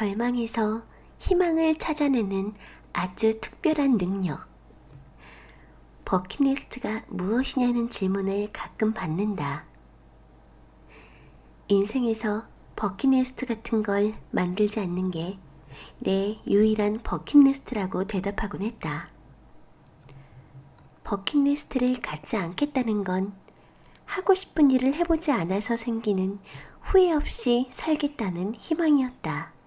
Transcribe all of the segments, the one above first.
절망에서 희망을 찾아내는 아주 특별한 능력. 버킷리스트가 무엇이냐는 질문을 가끔 받는다. 인생에서 버킷리스트 같은 걸 만들지 않는 게 내 유일한 버킷리스트라고 대답하곤 했다. 버킷리스트를 갖지 않겠다는 건 하고 싶은 일을 해보지 않아서 생기는 후회 없이 살겠다는 희망이었다.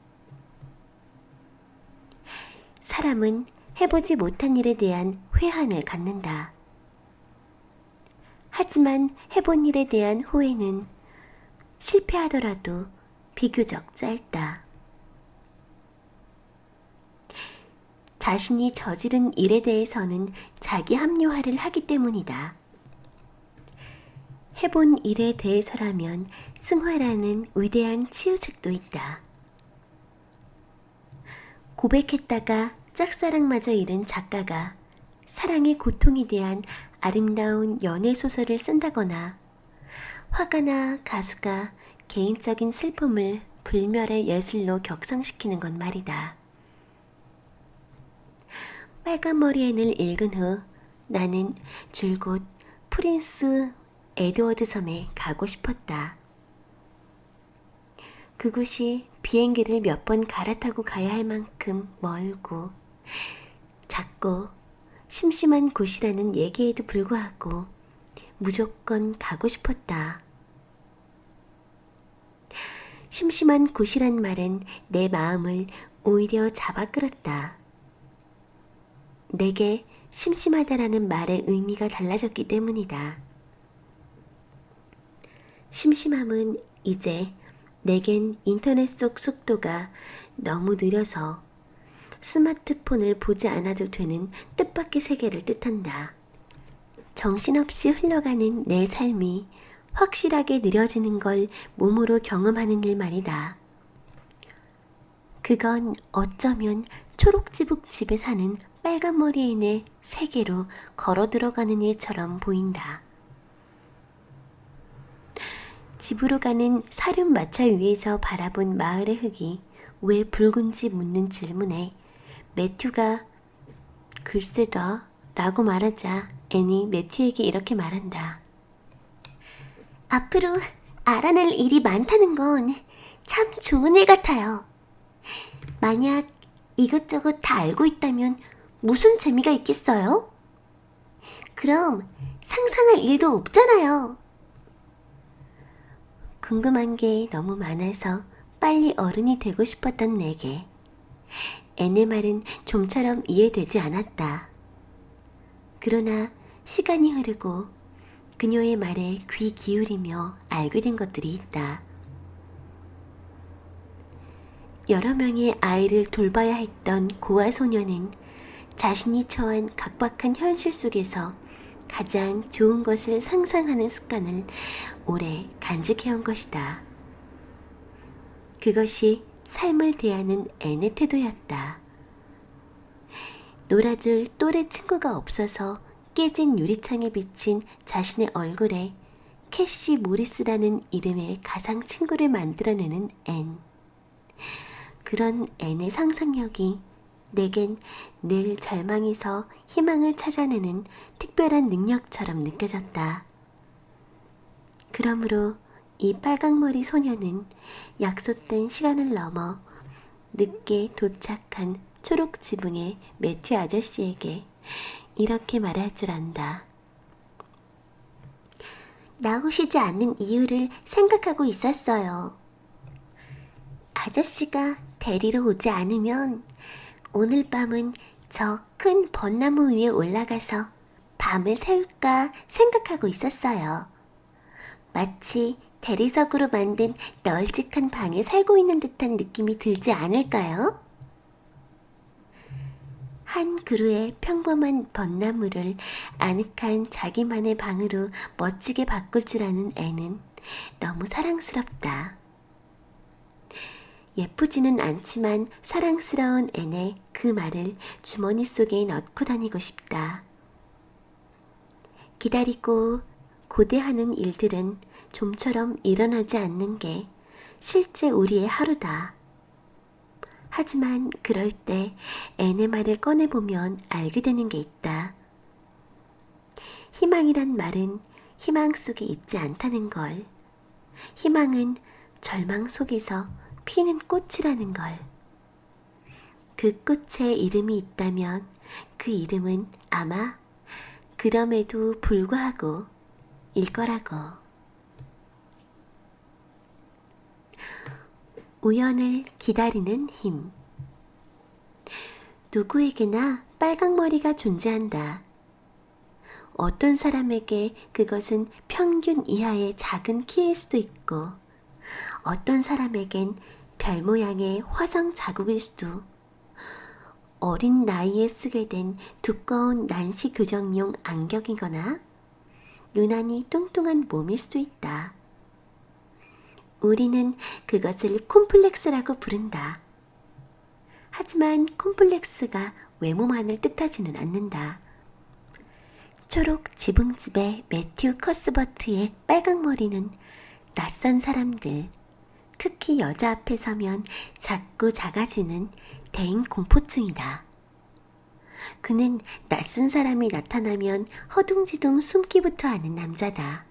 사람은 해보지 못한 일에 대한 회한을 갖는다. 하지만 해본 일에 대한 후회는 실패하더라도 비교적 짧다. 자신이 저지른 일에 대해서는 자기 합리화를 하기 때문이다. 해본 일에 대해서라면 승화라는 위대한 치유책도 있다. 고백했다가 짝사랑마저 잃은 작가가 사랑의 고통에 대한 아름다운 연애소설을 쓴다거나 화가나 가수가 개인적인 슬픔을 불멸의 예술로 격상시키는 건 말이다. 빨간머리 앤을 읽은 후 나는 줄곧 프린스 에드워드 섬에 가고 싶었다. 그곳이 비행기를 몇 번 갈아타고 가야 할 만큼 멀고 작고 심심한 곳이라는 얘기에도 불구하고 무조건 가고 싶었다. 심심한 곳이란 말은 내 마음을 오히려 잡아 끌었다. 내게 심심하다라는 말의 의미가 달라졌기 때문이다. 심심함은 이제 내겐 인터넷 속 속도가 너무 느려서 스마트폰을 보지 않아도 되는 뜻밖의 세계를 뜻한다. 정신없이 흘러가는 내 삶이 확실하게 느려지는 걸 몸으로 경험하는 일 말이다. 그건 어쩌면 초록지북 집에 사는 빨간머리 앤의 세계로 걸어 들어가는 일처럼 보인다. 집으로 가는 사륜마차 위에서 바라본 마을의 흙이 왜 붉은지 묻는 질문에 매튜가 글쎄다 라고 말하자 앤이 매튜에게 이렇게 말한다. 앞으로 알아낼 일이 많다는 건 참 좋은 일 같아요. 만약 이것저것 다 알고 있다면 무슨 재미가 있겠어요? 그럼 상상할 일도 없잖아요. 궁금한 게 너무 많아서 빨리 어른이 되고 싶었던 내게 앤의 말은 좀처럼 이해되지 않았다. 그러나 시간이 흐르고 그녀의 말에 귀 기울이며 알게 된 것들이 있다. 여러 명의 아이를 돌봐야 했던 고아 소녀는 자신이 처한 각박한 현실 속에서 가장 좋은 것을 상상하는 습관을 오래 간직해온 것이다. 그것이 삶을 대하는 앤의 태도였다. 놀아줄 또래 친구가 없어서 깨진 유리창에 비친 자신의 얼굴에 캐시 모리스라는 이름의 가상 친구를 만들어내는 앤. 그런 앤의 상상력이 내겐 늘 절망에서 희망을 찾아내는 특별한 능력처럼 느껴졌다. 그러므로 이 빨강머리 소녀는 약속된 시간을 넘어 늦게 도착한 초록 지붕의 매튜 아저씨에게 이렇게 말할 줄 안다. 나오시지 않는 이유를 생각하고 있었어요. 아저씨가 데리러 오지 않으면 오늘 밤은 저 큰 벚나무 위에 올라가서 밤을 새울까 생각하고 있었어요. 마치 대리석으로 만든 널찍한 방에 살고 있는 듯한 느낌이 들지 않을까요? 한 그루의 평범한 벚나무를 아늑한 자기만의 방으로 멋지게 바꿀 줄 아는 애는 너무 사랑스럽다. 예쁘지는 않지만 사랑스러운 앤의 그 말을 주머니 속에 넣고 다니고 싶다. 기다리고 고대하는 일들은 좀처럼 일어나지 않는 게 실제 우리의 하루다. 하지만 그럴 때 애네 말을 꺼내보면 알게 되는 게 있다. 희망이란 말은 희망 속에 있지 않다는 걸. 희망은 절망 속에서 피는 꽃이라는 걸. 그 꽃에 이름이 있다면 그 이름은 아마 그럼에도 불구하고 일 거라고. 우연을 기다리는 힘. 누구에게나 빨강머리가 존재한다. 어떤 사람에게 그것은 평균 이하의 작은 키일 수도 있고, 어떤 사람에겐 별 모양의 화성 자국일 수도, 어린 나이에 쓰게 된 두꺼운 난시 교정용 안경이거나 유난히 뚱뚱한 몸일 수도 있다. 우리는 그것을 콤플렉스라고 부른다. 하지만 콤플렉스가 외모만을 뜻하지는 않는다. 초록 지붕집의 매튜 커스버트의 빨강머리는 낯선 사람들, 특히 여자 앞에 서면 자꾸 작아지는 대인 공포증이다. 그는 낯선 사람이 나타나면 허둥지둥 숨기부터 하는 남자다.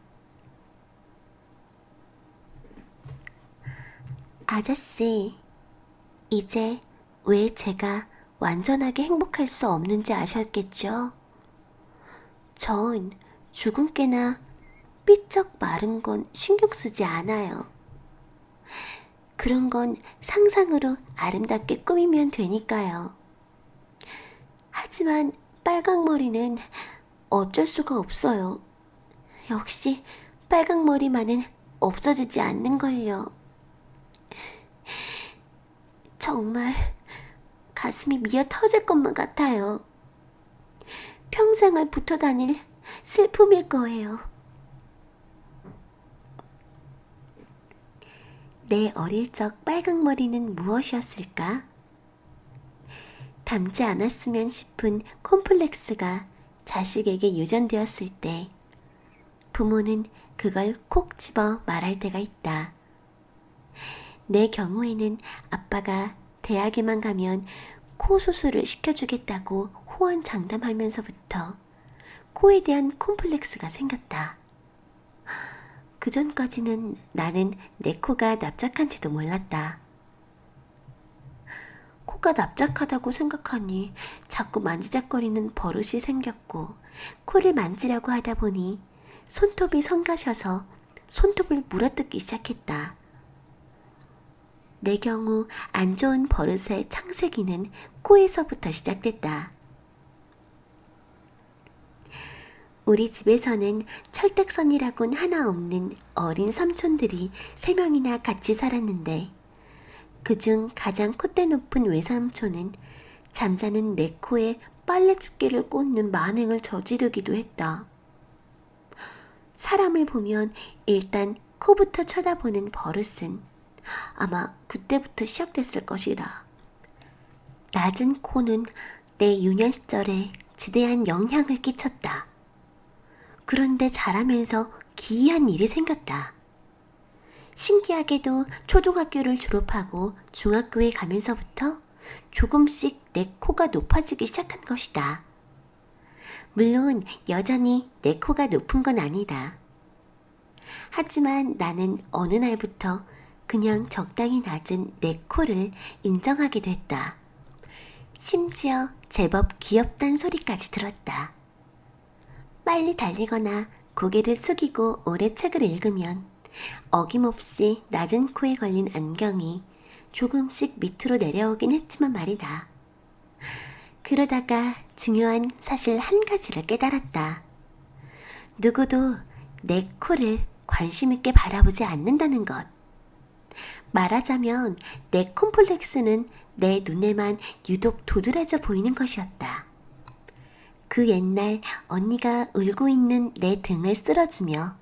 아저씨, 이제 왜 제가 완전하게 행복할 수 없는지 아셨겠죠? 전 죽은 깨나 삐쩍 마른 건 신경 쓰지 않아요. 그런 건 상상으로 아름답게 꾸미면 되니까요. 하지만 빨강머리는 어쩔 수가 없어요. 역시 빨강머리만은 없어지지 않는걸요. 정말 가슴이 미어 터질 것만 같아요. 평생을 붙어 다닐 슬픔일 거예요. 내 어릴 적 빨강머리는 무엇이었을까? 닮지 않았으면 싶은 콤플렉스가 자식에게 유전되었을 때 부모는 그걸 콕 집어 말할 때가 있다. 내 경우에는 아빠가 대학에만 가면 코 수술을 시켜주겠다고 호언장담하면서부터 코에 대한 콤플렉스가 생겼다. 그 전까지는 나는 내 코가 납작한지도 몰랐다. 코가 납작하다고 생각하니 자꾸 만지작거리는 버릇이 생겼고, 코를 만지려고 하다 보니 손톱이 성가셔서 손톱을 물어뜯기 시작했다. 내 경우 안 좋은 버릇의 창세기는 코에서부터 시작됐다. 우리 집에서는 철딱선이라곤 하나 없는 어린 삼촌들이 3명이나 같이 살았는데, 그중 가장 콧대 높은 외삼촌은 잠자는 내 코에 빨래집게를 꽂는 만행을 저지르기도 했다. 사람을 보면 일단 코부터 쳐다보는 버릇은 아마 그때부터 시작됐을 것이다. 낮은 코는 내 유년 시절에 지대한 영향을 끼쳤다. 그런데 자라면서 기이한 일이 생겼다. 신기하게도 초등학교를 졸업하고 중학교에 가면서부터 조금씩 내 코가 높아지기 시작한 것이다. 물론 여전히 내 코가 높은 건 아니다. 하지만 나는 어느 날부터 그냥 적당히 낮은 내 코를 인정하게 됐다. 심지어 제법 귀엽단 소리까지 들었다. 빨리 달리거나 고개를 숙이고 오래 책을 읽으면 어김없이 낮은 코에 걸린 안경이 조금씩 밑으로 내려오긴 했지만 말이다. 그러다가 중요한 사실 한 가지를 깨달았다. 누구도 내 코를 관심 있게 바라보지 않는다는 것. 말하자면 내 콤플렉스는 내 눈에만 유독 도드라져 보이는 것이었다. 그 옛날 언니가 울고 있는 내 등을 쓸어주며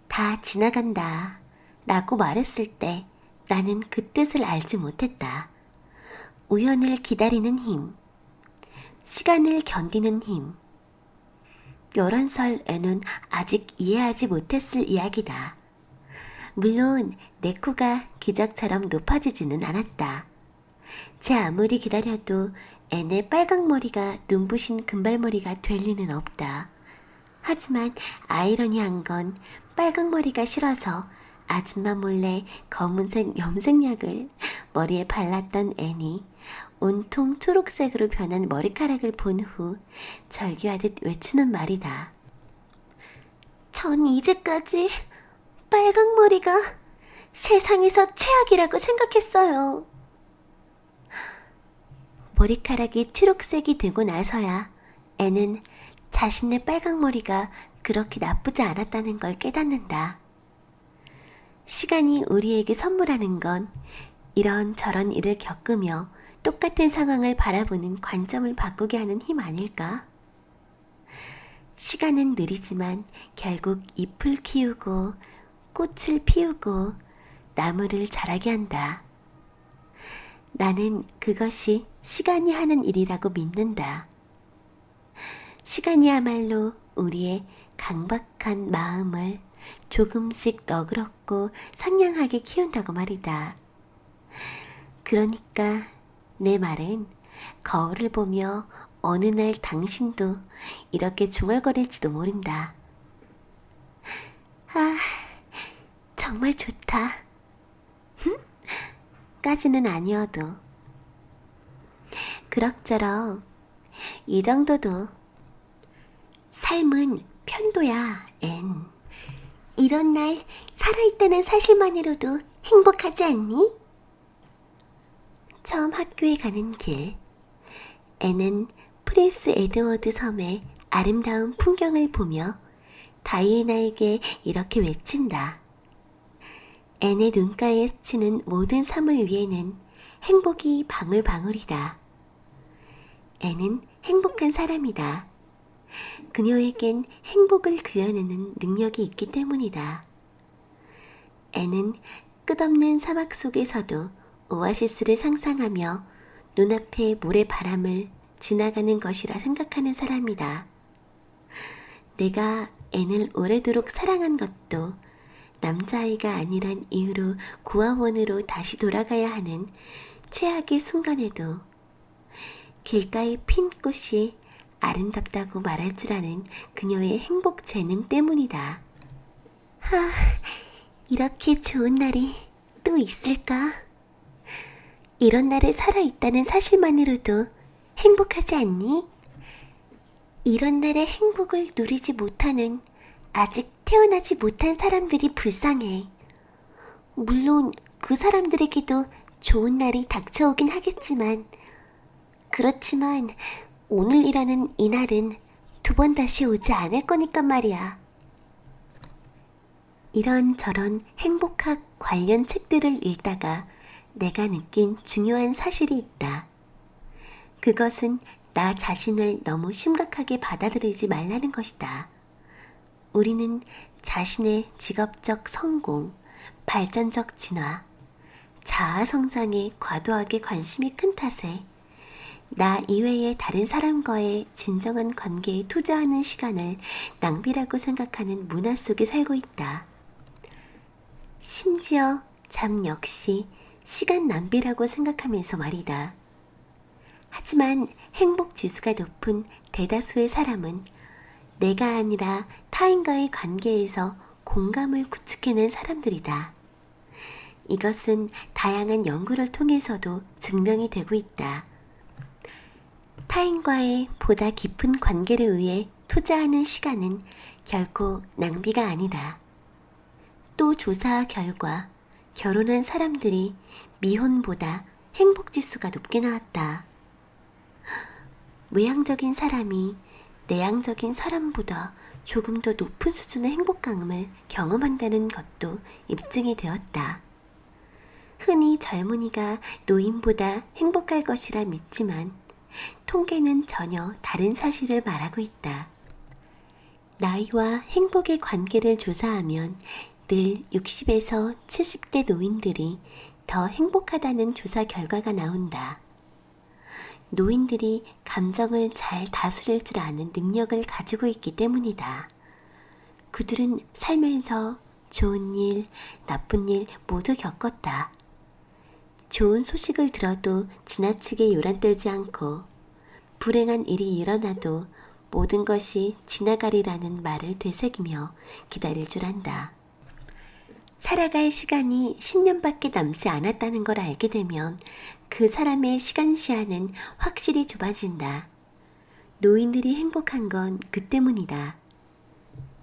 다 지나간다 라고 말했을 때 나는 그 뜻을 알지 못했다. 우연을 기다리는 힘, 시간을 견디는 힘. 11살에는 아직 이해하지 못했을 이야기다. 물론 내 코가 기적처럼 높아지지는 않았다. 제 아무리 기다려도 앤의 빨강머리가 눈부신 금발머리가 될 리는 없다. 하지만 아이러니한 건 빨강머리가 싫어서 아줌마 몰래 검은색 염색약을 머리에 발랐던 앤이 온통 초록색으로 변한 머리카락을 본 후 절규하듯 외치는 말이다. 전 이제까지 빨강머리가 세상에서 최악이라고 생각했어요. 머리카락이 초록색이 되고 나서야 앤은 자신의 빨강머리가 그렇게 나쁘지 않았다는 걸 깨닫는다. 시간이 우리에게 선물하는 건 이런저런 일을 겪으며 똑같은 상황을 바라보는 관점을 바꾸게 하는 힘 아닐까? 시간은 느리지만 결국 잎을 키우고 꽃을 피우고 나무를 자라게 한다. 나는 그것이 시간이 하는 일이라고 믿는다. 시간이야말로 우리의 강박한 마음을 조금씩 너그럽고 상냥하게 키운다고 말이다. 그러니까 내 말은 거울을 보며 어느 날 당신도 이렇게 중얼거릴지도 모른다. 아, 정말 좋다. 까지는 아니어도 그럭저럭 이 정도도 삶은 편도야, 앤. 이런 날 살아있다는 사실만으로도 행복하지 않니? 처음 학교에 가는 길, 앤은 프린스 에드워드 섬의 아름다운 풍경을 보며 다이애나에게 이렇게 외친다. 앤의 눈가에 스치는 모든 섬을 위에는 행복이 방울방울이다. 앤은 행복한 사람이다. 그녀에겐 행복을 그려내는 능력이 있기 때문이다. 앤은 끝없는 사막 속에서도 오아시스를 상상하며 눈앞의 모래바람을 지나가는 것이라 생각하는 사람이다. 내가 앤을 오래도록 사랑한 것도 남자아이가 아니란 이유로 고아원으로 다시 돌아가야 하는 최악의 순간에도 길가에 핀 꽃이 아름답다고 말할 줄 아는 그녀의 행복 재능 때문이다. 하, 이렇게 좋은 날이 또 있을까? 이런 날에 살아있다는 사실만으로도 행복하지 않니? 이런 날의 행복을 누리지 못하는 아직 태어나지 못한 사람들이 불쌍해. 물론 그 사람들에게도 좋은 날이 닥쳐오긴 하겠지만, 그렇지만 오늘이라는 이 날은 두 번 다시 오지 않을 거니까 말이야. 이런저런 행복학 관련 책들을 읽다가 내가 느낀 중요한 사실이 있다. 그것은 나 자신을 너무 심각하게 받아들이지 말라는 것이다. 우리는 자신의 직업적 성공, 발전적 진화, 자아 성장에 과도하게 관심이 큰 탓에 나 이외의 다른 사람과의 진정한 관계에 투자하는 시간을 낭비라고 생각하는 문화 속에 살고 있다. 심지어 잠 역시 시간 낭비라고 생각하면서 말이다. 하지만 행복 지수가 높은 대다수의 사람은 내가 아니라 타인과의 관계에서 공감을 구축해낸 사람들이다. 이것은 다양한 연구를 통해서도 증명이 되고 있다. 타인과의 보다 깊은 관계를 위해 투자하는 시간은 결코 낭비가 아니다. 또 조사 결과 결혼한 사람들이 미혼보다 행복지수가 높게 나왔다. 외향적인 사람이 내향적인 사람보다 조금 더 높은 수준의 행복감을 경험한다는 것도 입증이 되었다. 흔히 젊은이가 노인보다 행복할 것이라 믿지만 통계는 전혀 다른 사실을 말하고 있다. 나이와 행복의 관계를 조사하면 늘 60에서 70대 노인들이 더 행복하다는 조사 결과가 나온다. 노인들이 감정을 잘 다스릴 줄 아는 능력을 가지고 있기 때문이다. 그들은 살면서 좋은 일, 나쁜 일 모두 겪었다. 좋은 소식을 들어도 지나치게 요란떨지 않고 불행한 일이 일어나도 모든 것이 지나가리라는 말을 되새기며 기다릴 줄 안다. 살아갈 시간이 10년밖에 남지 않았다는 걸 알게 되면 그 사람의 시간 시야는 확실히 좁아진다. 노인들이 행복한 건 그 때문이다.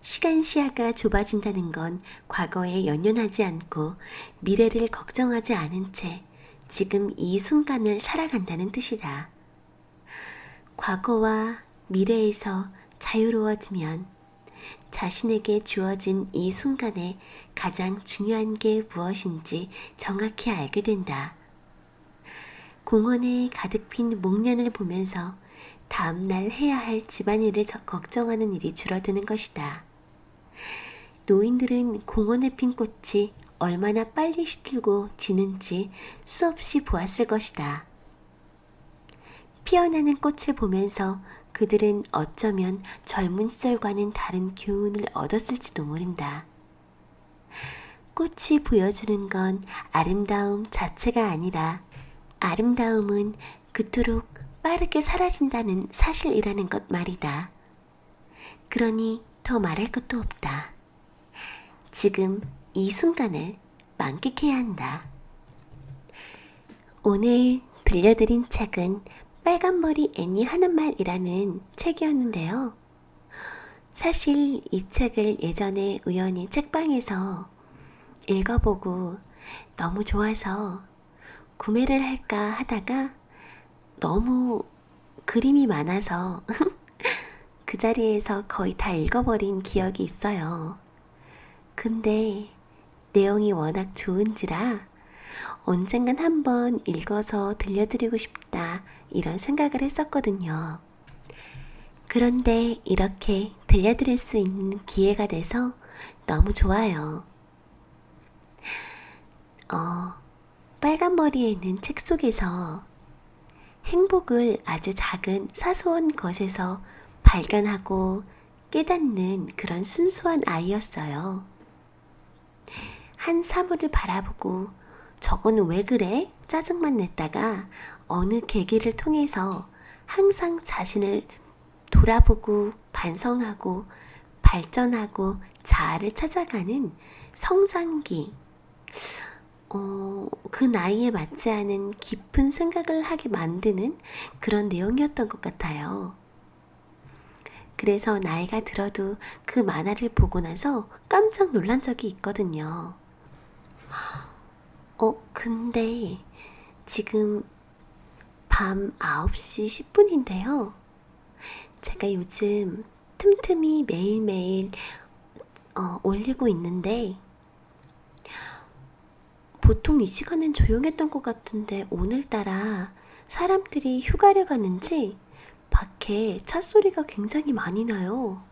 시간 시야가 좁아진다는 건 과거에 연연하지 않고 미래를 걱정하지 않은 채 지금 이 순간을 살아간다는 뜻이다. 과거와 미래에서 자유로워지면 자신에게 주어진 이 순간에 가장 중요한 게 무엇인지 정확히 알게 된다. 공원에 가득 핀 목련을 보면서 다음날 해야 할 집안일을 걱정하는 일이 줄어드는 것이다. 노인들은 공원에 핀 꽃이 얼마나 빨리 시들고 지는지 수없이 보았을 것이다. 피어나는 꽃을 보면서 그들은 어쩌면 젊은 시절과는 다른 교훈을 얻었을지도 모른다. 꽃이 보여주는 건 아름다움 자체가 아니라 아름다움은 그토록 빠르게 사라진다는 사실이라는 것 말이다. 그러니 더 말할 것도 없다. 지금 이 순간을 만끽해야 한다. 오늘 들려드린 책은 빨간머리 애니 하는 말이라는 책이었는데요. 사실 이 책을 예전에 우연히 책방에서 읽어보고 너무 좋아서 구매를 할까 하다가 너무 그림이 많아서 그 자리에서 거의 다 읽어버린 기억이 있어요. 근데 내용이 워낙 좋은지라 언젠간 한번 읽어서 들려드리고 싶다 이런 생각을 했었거든요. 그런데 이렇게 들려드릴 수 있는 기회가 돼서 너무 좋아요. 빨간 머리에 있는 책 속에서 행복을 아주 작은 사소한 것에서 발견하고 깨닫는 그런 순수한 아이였어요. 한 사물을 바라보고 저건 왜 그래? 짜증만 냈다가 어느 계기를 통해서 항상 자신을 돌아보고 반성하고 발전하고 자아를 찾아가는 성장기, 그 나이에 맞지 않은 깊은 생각을 하게 만드는 그런 내용이었던 것 같아요. 그래서 나이가 들어도 그 만화를 보고 나서 깜짝 놀란 적이 있거든요. 근데 지금 밤 9시 10분인데요. 제가 요즘 틈틈이 매일매일 올리고 있는데 보통 이 시간엔 조용했던 것 같은데 오늘따라 사람들이 휴가를 가는지 밖에 차 소리가 굉장히 많이 나요.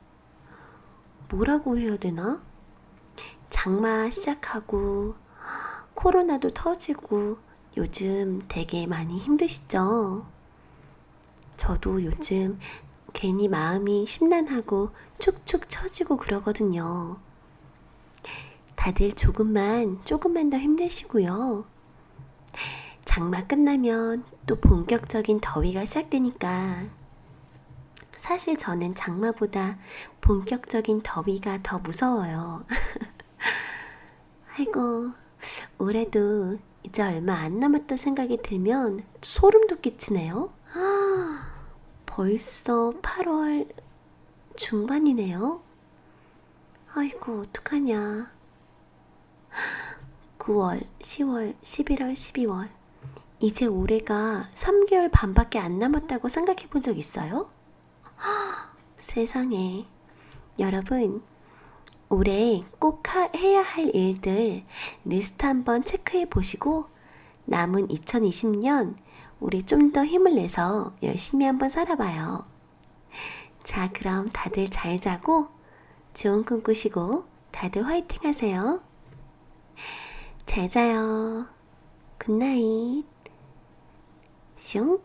뭐라고 해야 되나? 장마 시작하고 코로나도 터지고 요즘 되게 많이 힘드시죠? 저도 요즘 괜히 마음이 심란하고 축축 처지고 그러거든요. 다들 조금만 더 힘내시고요. 장마 끝나면 또 본격적인 더위가 시작되니까 사실 저는 장마보다 본격적인 더위가 더 무서워요. 아이고, 올해도 이제 얼마 안 남았다 생각이 들면 소름도 끼치네요. 벌써 8월 중반이네요. 아이고, 어떡하냐. 9월, 10월, 11월, 12월. 이제 올해가 3개월 반밖에 안 남았다고 생각해 본 적 있어요? 세상에. 여러분, 올해 꼭 해야 할 일들 리스트 한번 체크해 보시고 남은 2020년 우리 좀 더 힘을 내서 열심히 한번 살아봐요. 자, 그럼 다들 잘 자고 좋은 꿈 꾸시고 다들 화이팅 하세요. 잘 자요. 굿나잇. 슝.